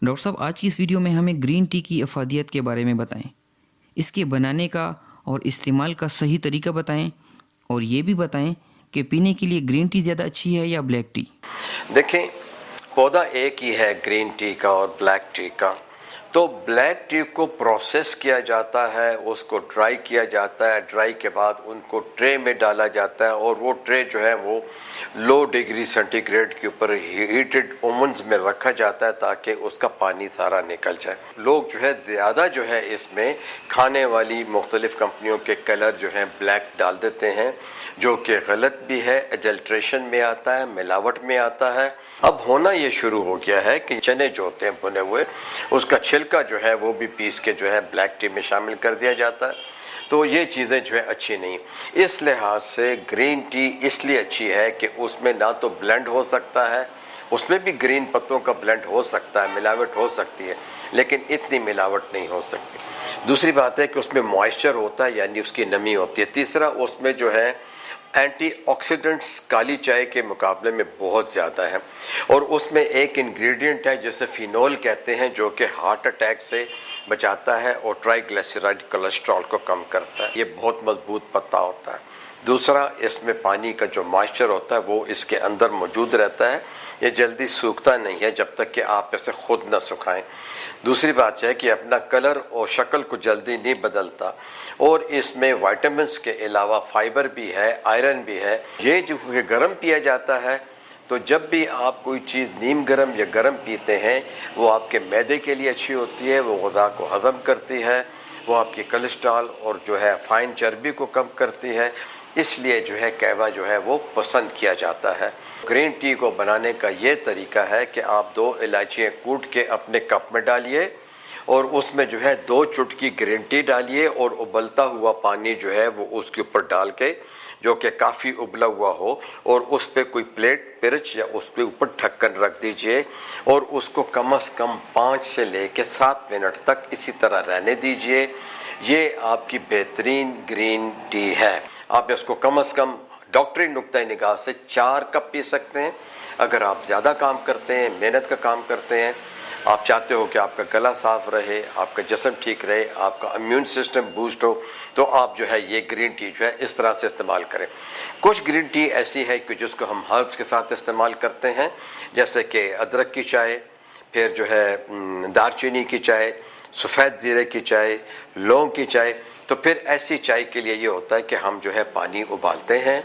Doctor साहब, आज की इस वीडियो में हमें ग्रीन टी की अफादियत के बारे में बताएं, इसके बनाने का और इस्तेमाल का सही तरीका बताएं, और ये भी बताएं कि पीने के लिए ग्रीन टी ज़्यादा अच्छी है या ब्लैक टी। देखें, पौधा एक ही है ग्रीन टी का और ब्लैक टी का। तो ब्लैक टी को प्रोसेस किया जाता है, उसको ड्राई किया जाता है, ड्राई के बाद उनको ट्रे में डाला जाता है और वो ट्रे जो है वो लो डिग्री सेंटीग्रेड के ऊपर हीटेड ओवन्स में रखा जाता है ताकि उसका पानी सारा निकल जाए। लोग जो है ज़्यादा जो है इसमें खाने वाली मुख्तलिफ कंपनियों के कलर जो है ब्लैक डाल देते हैं, जो कि गलत भी है, एडल्ट्रेशन में आता है, मिलावट में आता है। अब होना ये शुरू हो गया है कि चने जो होते हैं भुने हुए, उसका छिलका जो है वो भी पीस के जो है ब्लैक टी में शामिल कर दिया जाता है। तो ये चीज़ें जो है अच्छी नहीं। इस लिहाज से ग्रीन टी इसलिए अच्छी है कि उसमें ना तो ब्लेंड हो सकता है, उसमें भी ग्रीन पत्तों का ब्लेंड हो सकता है, मिलावट हो सकती है, लेकिन इतनी मिलावट नहीं हो सकती। दूसरी बात है कि उसमें मॉइस्चर होता है, यानी उसकी नमी होती है। तीसरा, उसमें जो है एंटी ऑक्सीडेंट्स काली चाय के मुकाबले में बहुत ज़्यादा है, और उसमें एक इंग्रेडिएंट है जिसे फिनोल कहते हैं, जो कि हार्ट अटैक से बचाता है और ट्राइग्लिसराइड कोलेस्ट्रॉल को कम करता है। ये बहुत मजबूत पत्ता होता है। दूसरा, इसमें पानी का जो मॉइस्चर होता है वो इसके अंदर मौजूद रहता है, ये जल्दी सूखता नहीं है जब तक कि आप इसे खुद न सुखाएं। दूसरी बात यह है कि अपना कलर और शक्ल को जल्दी नहीं बदलता, और इसमें विटामिन्स के अलावा फाइबर भी है, आयरन भी है। ये जो गर्म पिया जाता है, तो जब भी आप कोई चीज़ नीम गर्म या गर्म पीते हैं, वो आपके मैदे के लिए अच्छी होती है, वो ग़िज़ा को हज़म करती है, वो आपकी कोलेस्ट्रॉल और जो है फाइन चर्बी को कम करती है। इसलिए जो है कहवा जो है वो पसंद किया जाता है। ग्रीन टी को बनाने का ये तरीका है कि आप 2 इलायचियाँ कूट के अपने कप में डालिए, और उसमें जो है 2 चुटकी ग्रीन टी डालिए, और उबलता हुआ पानी जो है वो उसके ऊपर डाल के, जो कि काफ़ी उबला हुआ हो, और उस पर कोई प्लेट पिरच या उसके ऊपर ढक्कन रख दीजिए, और उसको कम से कम 5 से लेकर 7 मिनट तक इसी तरह रहने दीजिए। ये आपकी बेहतरीन ग्रीन टी है। आप इसको कम से कम डॉक्टरी नुक्ता निगाह से 4 कप पी सकते हैं। अगर आप ज़्यादा काम करते हैं, मेहनत का काम करते हैं, आप चाहते हो कि आपका गला साफ रहे, आपका जिस्म ठीक रहे, आपका इम्यून सिस्टम बूस्ट हो, तो आप जो है ये ग्रीन टी जो है इस तरह से इस्तेमाल करें। कुछ ग्रीन टी ऐसी है कि जिसको हम हर्ब्स के साथ इस्तेमाल करते हैं, जैसे कि अदरक की चाय, फिर जो है दारचीनी की चाय, सफ़ेद ज़ीरे की चाय, लौंग की चाय। तो फिर ऐसी चाय के लिए ये होता है कि हम जो है पानी उबालते हैं,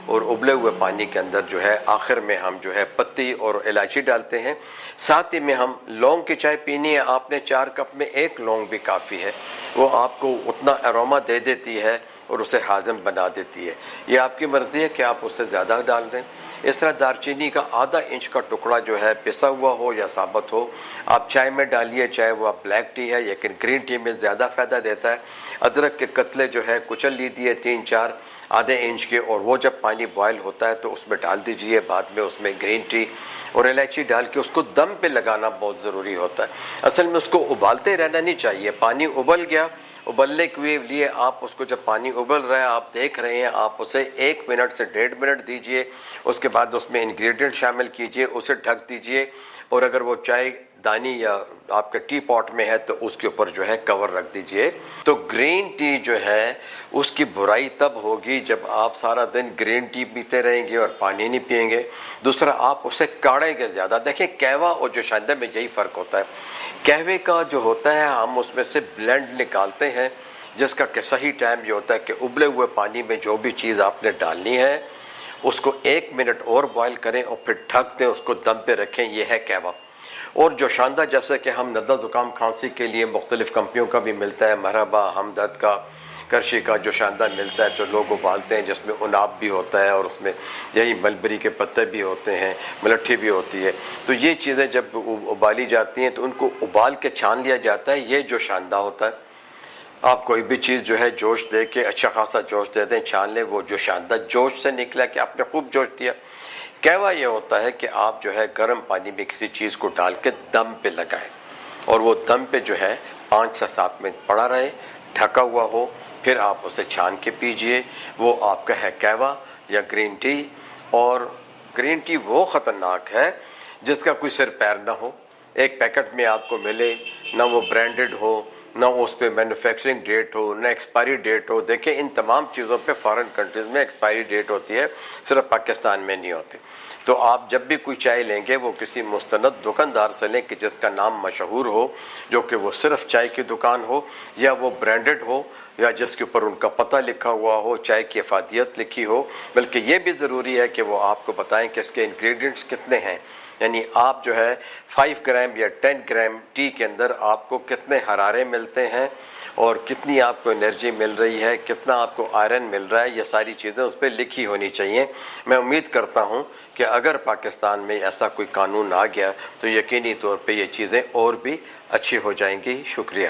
और उबले हुए पानी के अंदर जो है आखिर में हम जो है पत्ती और इलायची डालते हैं। साथ ही में हम लौंग की चाय पीनी है आपने, 4 कप में 1 लौंग भी काफ़ी है, वो आपको उतना अरोमा दे देती है और उसे हाज़म बना देती है। ये आपकी मर्ज़ी है कि आप उससे ज़्यादा डाल दें। इस तरह दारचीनी का आधा इंच का टुकड़ा जो है पिसा हुआ हो या साबुत हो, आप चाय में डालिए, चाहे वो आप ब्लैक टी है, लेकिन ग्रीन टी में ज़्यादा फ़ायदा देता है। अदरक के कतले जो है कुचल लीजिए 3-4 आधे इंच के, और वो जब पानी बॉयल होता है तो उसमें डाल दीजिए। बाद में उसमें ग्रीन टी और इलायची डाल के उसको दम पे लगाना बहुत ज़रूरी होता है। असल में उसको उबालते रहना नहीं चाहिए। पानी उबल गया, उबलने के लिए आप उसको, जब पानी उबल रहा है आप देख रहे हैं, आप उसे 1 मिनट से 1.5 मिनट दीजिए। उसके बाद उसमें इंग्रेडिएंट शामिल कीजिए, उसे ढक दीजिए, और अगर वो चाय दानी या आपके टी पॉट में है तो उसके ऊपर जो है कवर रख दीजिए। तो ग्रीन टी जो है उसकी बुराई तब होगी जब आप सारा दिन ग्रीन टी पीते रहेंगे और पानी नहीं पिएंगे। दूसरा, आप उसे काढ़ेंगे ज़्यादा। देखिए, कहवा और जोशांदा में यही फ़र्क होता है। कहवे का जो होता है हम उसमें से ब्लेंड निकालते हैं, जिसका कि सही टाइम ये होता है कि उबले हुए पानी में जो भी चीज़ आपने डालनी है उसको 1 मिनट और बॉयल करें और फिर ढक दें, उसको दम पे रखें। ये है कहवा। और जोशांदा, जैसे कि हम नज़ला ज़ुकाम खांसी के लिए मुख्तलिफ कंपनियों का भी मिलता है, मरहबा, हमदर्द का, करशी का जोशांदा मिलता है, जो लोग उबालते हैं, जिसमें उनाब भी होता है और उसमें यही मलबरी के पत्ते भी होते हैं, मलट्ठी भी होती है। तो ये चीज़ें जब उबाली जाती हैं तो उनको उबाल के छान लिया जाता है। ये जोशांदा होता है। आप कोई भी चीज़ जो है जोश दे के, अच्छा खासा जोश दे दें, छान लें, वो जोशांदा जोश से निकला कि आपने खूब जोश दिया। कहवा ये होता है कि आप जो है गर्म पानी में किसी चीज़ को डाल के दम पे लगाएं, और वो दम पे जो है 5 से 7 मिनट पड़ा रहे, ढका हुआ हो, फिर आप उसे छान के पीजिए। वो आपका है कहवा या ग्रीन टी। और ग्रीन टी वो ख़तरनाक है जिसका कोई सिर पैर ना हो, ایک پیکٹ میں آپ کو ملے، نہ وہ برانڈڈ ہو، نہ اس پہ مینوفیکچرنگ ڈیٹ ہو، نہ ایکسپائری ڈیٹ ہو. دیکھیں ان تمام چیزوں پہ فارن کنٹریز میں ایکسپائری ڈیٹ ہوتی ہے، صرف پاکستان میں نہیں ہوتی. تو آپ جب بھی کوئی چائے لیں گے وہ کسی مستند دکاندار سے لیں کہ جس کا نام مشہور ہو، جو کہ وہ صرف چائے کی دکان ہو، یا وہ برانڈڈ ہو، یا جس کے اوپر ان کا پتہ لکھا ہوا ہو، چائے کی افادیت لکھی ہو. بلکہ یہ بھی ضروری ہے کہ وہ آپ کو بتائیں کہ اس کے انگریڈینٹس کتنے ہیں. یعنی آپ جو ہے 5 گرام یا 10 گرام ٹی کے اندر آپ کو کتنے حرارے ملتے ہیں اور کتنی آپ کو انرجی مل رہی ہے، کتنا آپ کو آئرن مل رہا ہے، یہ ساری چیزیں اس پہ لکھی ہونی چاہیے. میں امید کرتا ہوں کہ اگر پاکستان میں ایسا کوئی قانون آ گیا تو یقینی طور پہ یہ چیزیں اور بھی اچھی ہو جائیں گی. شکریہ.